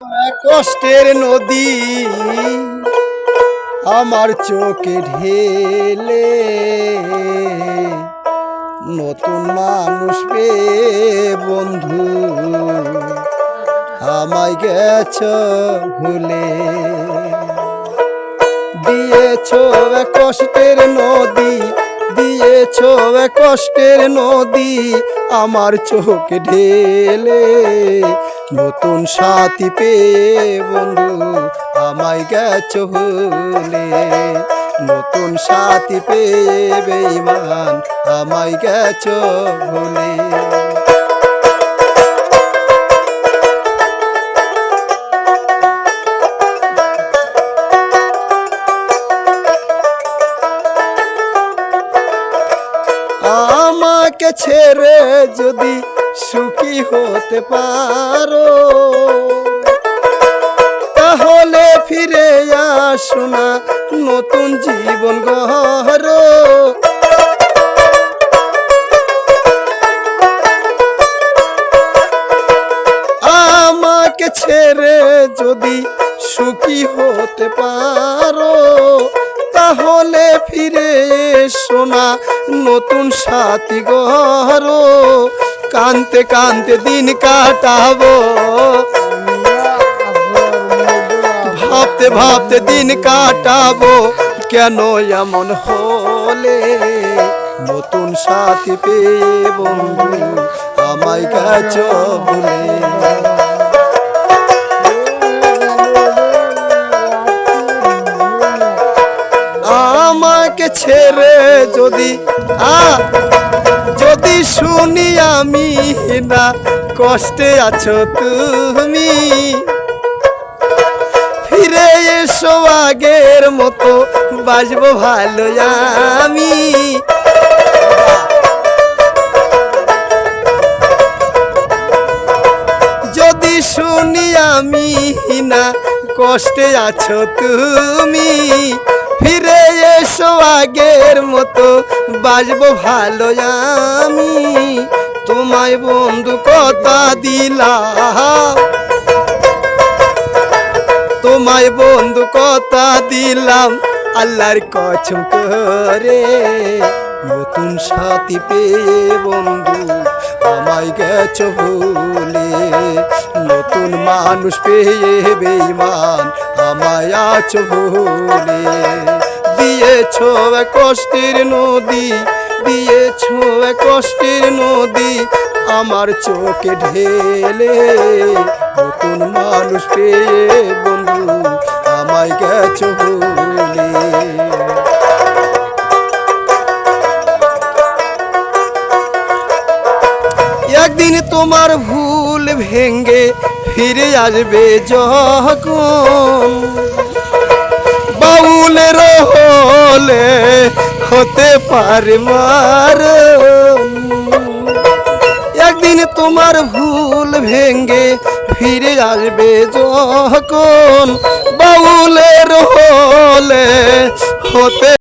কষ্টের নদী আমার চোখে ঢেলে, নতুন মানুষ পেয়ে বন্ধু আমায় গেছ ভুলে। দিয়েছ কষ্টের নদী, দিয়েছ কষ্টের নদী আমার চোখে ঢেলে, নতুন সাথী পেয়ে বন্ধু আমায় গেছ ভুলে। নতুন সাথী পেয়ে বেঈমান আমায় গেছ ভুলে। আমাকে ছেড়ে যদি সুখী হতে পারো, তাহলে ফিরে আসো না, নতুন জীবন গড়ো। আমাকে ছেড়ে যদি সুখী হতে পারো, তাহলে ফিরে এসো না, নতুন সাথী গড়ো। কানতে কানতে দিন কাটাবো, ভাবতে ভাবতে দিন কাটাবো, কেন এমন হলে? নতুন সাথী পেয়ে বন্ধু আমায় গেছ ভুলে। আমাকে ছেড়ে যদি যদি শুনি আমি না কষ্টে আছো তুমি, ফিরে এসো আগের মতো বাঁচবো ভালো আমি। যদি শুনি আমি না কষ্টে আছো তুমি, ফিরে এসো আগের মতো বাঁচবো ভালো আমি। তোমায় বন্ধু কথা দিলাম, তোমায় বন্ধু কথা দিলাম আল্লাহর কসম করে, নতুন সাথী পেয়ে বন্ধু আমায় গেছ ভুলে। নতুন মানুষ পেয়ে বেঈমান আমায় আছো ভুলে। দিয়েছ কষ্টের নদী, দিয়েছ কষ্টের নদী আমার চোখে ঢেলে, নতুন মানুষ পেয়ে বন্ধু আমায় গেছ ভুলে। একদিন তোমার ভুল ভেঙ্গে ফিরে আসবে যখন, বাউলের হলে হতে পারে মারণ। একদিন তোমার ভুল ভেঙ্গে ফিরে আসবে যখন, বাউলের হলে হতে